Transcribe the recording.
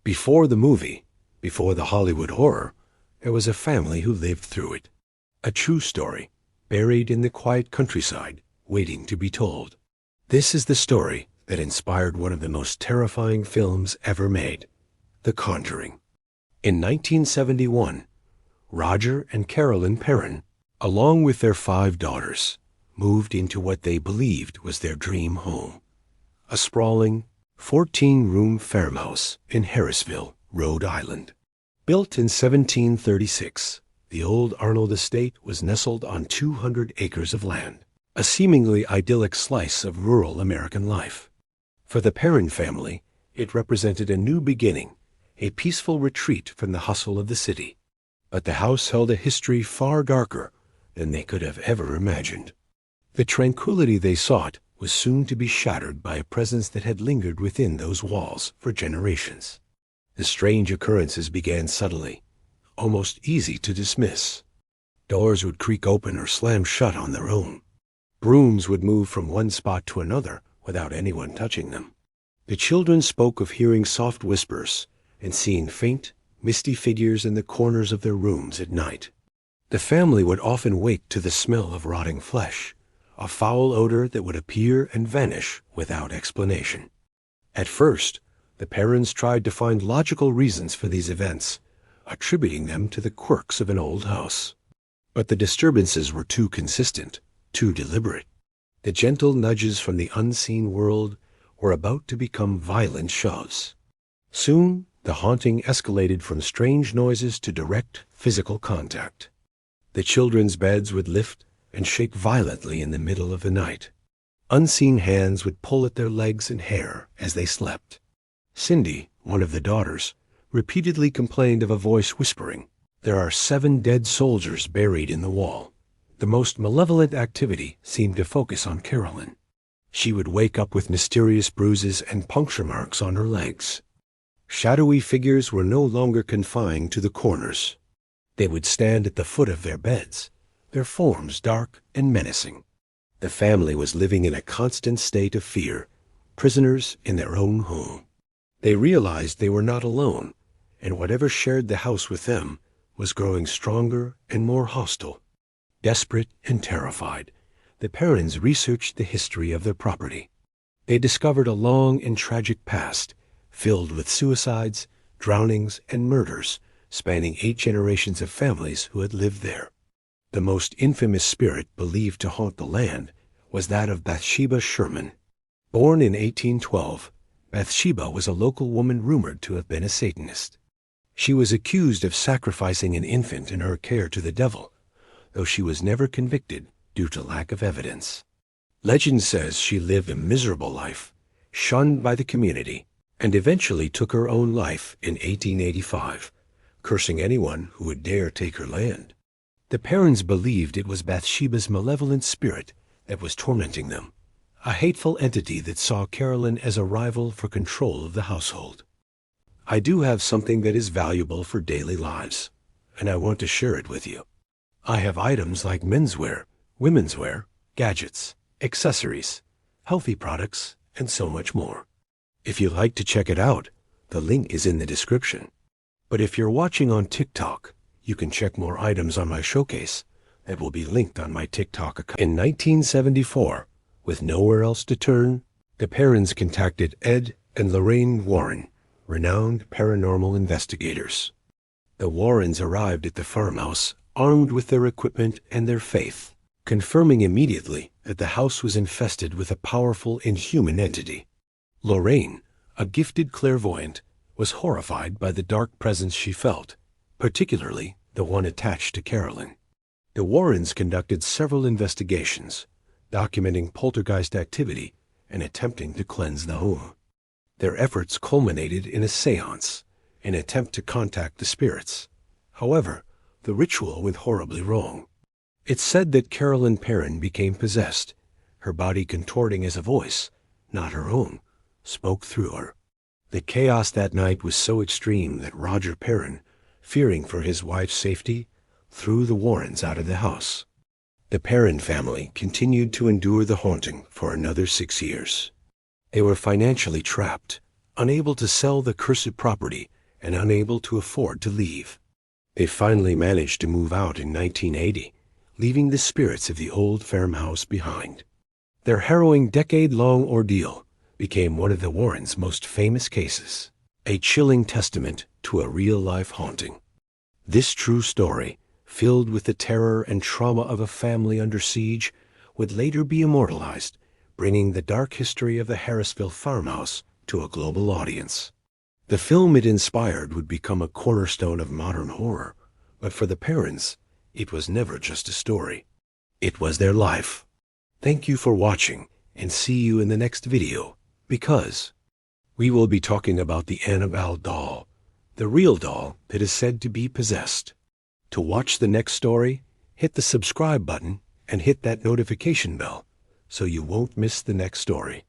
Before the movie, before the Hollywood horror, there was a family who lived through it. A true story, buried in the quiet countryside, waiting to be told. This is the story that inspired one of the most terrifying films ever made, The Conjuring. In 1971, Roger and Carolyn Perron, along with their 5 daughters, moved into what they believed was their dream home, a sprawling 14-room farmhouse in Harrisville, Rhode Island. Built in 1736, the old Arnold estate was nestled on 200 acres of land, a seemingly idyllic slice of rural American life. For the Perron family, it represented a new beginning, a peaceful retreat from the hustle of the city. But the house held a history far darker than they could have ever imagined. The tranquility they sought was soon to be shattered by a presence that had lingered within those walls for generations. The strange occurrences began subtly, almost easy to dismiss. Doors would creak open or slam shut on their own. Brooms would move from one spot to another without anyone touching them. The children spoke of hearing soft whispers and seeing faint, misty figures in the corners of their rooms at night. The family would often wake to the smell of rotting flesh, a foul odor that would appear and vanish without explanation. At first, the Perrons tried to find logical reasons for these events, attributing them to the quirks of an old house. But the disturbances were too consistent, too deliberate. The gentle nudges from the unseen world were about to become violent shoves. Soon, the haunting escalated from strange noises to direct physical contact. The children's beds would lift and shake violently in the middle of the night. Unseen hands would pull at their legs and hair as they slept. Cindy, one of the daughters, repeatedly complained of a voice whispering, "There are 7 dead soldiers buried in the wall." The most malevolent activity seemed to focus on Carolyn. She would wake up with mysterious bruises and puncture marks on her legs. Shadowy figures were no longer confined to the corners. They would stand at the foot of their beds, their forms dark and menacing. The family was living in a constant state of fear, prisoners in their own home. They realized they were not alone, and whatever shared the house with them was growing stronger and more hostile. Desperate and terrified, the Perrons researched the history of their property. They discovered a long and tragic past, filled with suicides, drownings, and murders, spanning 8 generations of families who had lived there. The most infamous spirit believed to haunt the land was that of Bathsheba Sherman. Born in 1812, Bathsheba was a local woman rumored to have been a Satanist. She was accused of sacrificing an infant in her care to the devil, though she was never convicted due to lack of evidence. Legend says she lived a miserable life, shunned by the community, and eventually took her own life in 1885, cursing anyone who would dare take her land. The Perrons believed it was Bathsheba's malevolent spirit that was tormenting them, a hateful entity that saw Carolyn as a rival for control of the household. I do have something that is valuable for daily lives, and I want to share it with you. I have items like menswear, women's wear, gadgets, accessories, healthy products, and so much more. If you'd like to check it out, the link is in the description. But if you're watching on TikTok, you can check more items on my showcase that will be linked on my TikTok account. In 1974, with nowhere else to turn, the Perrons contacted Ed and Lorraine Warren, renowned paranormal investigators. The Warrens arrived at the farmhouse armed with their equipment and their faith, confirming immediately that the house was infested with a powerful inhuman entity. Lorraine, a gifted clairvoyant, was horrified by the dark presence she felt, particularly the one attached to Carolyn. The Warrens conducted several investigations, documenting poltergeist activity and attempting to cleanse the home. Their efforts culminated in a séance, an attempt to contact the spirits. However, the ritual went horribly wrong. It's said that Carolyn Perron became possessed, her body contorting as a voice, not her own, spoke through her. The chaos that night was so extreme that Roger Perron, fearing for his wife's safety, threw the Warrens out of the house. The Perron family continued to endure the haunting for another 6 years. They were financially trapped, unable to sell the cursed property and unable to afford to leave. They finally managed to move out in 1980, leaving the spirits of the old farmhouse behind. Their harrowing decade-long ordeal became one of the Warrens' most famous cases, a chilling testament to a real-life haunting. This true story, filled with the terror and trauma of a family under siege, would later be immortalized, bringing the dark history of the Harrisville farmhouse to a global audience. The film it inspired would become a cornerstone of modern horror, but for the Perrons, it was never just a story. It was their life. Thank you for watching, and see you in the next video, because we will be talking about the Annabelle doll, the real doll that is said to be possessed. To watch the next story, hit the subscribe button and hit that notification bell so you won't miss the next story.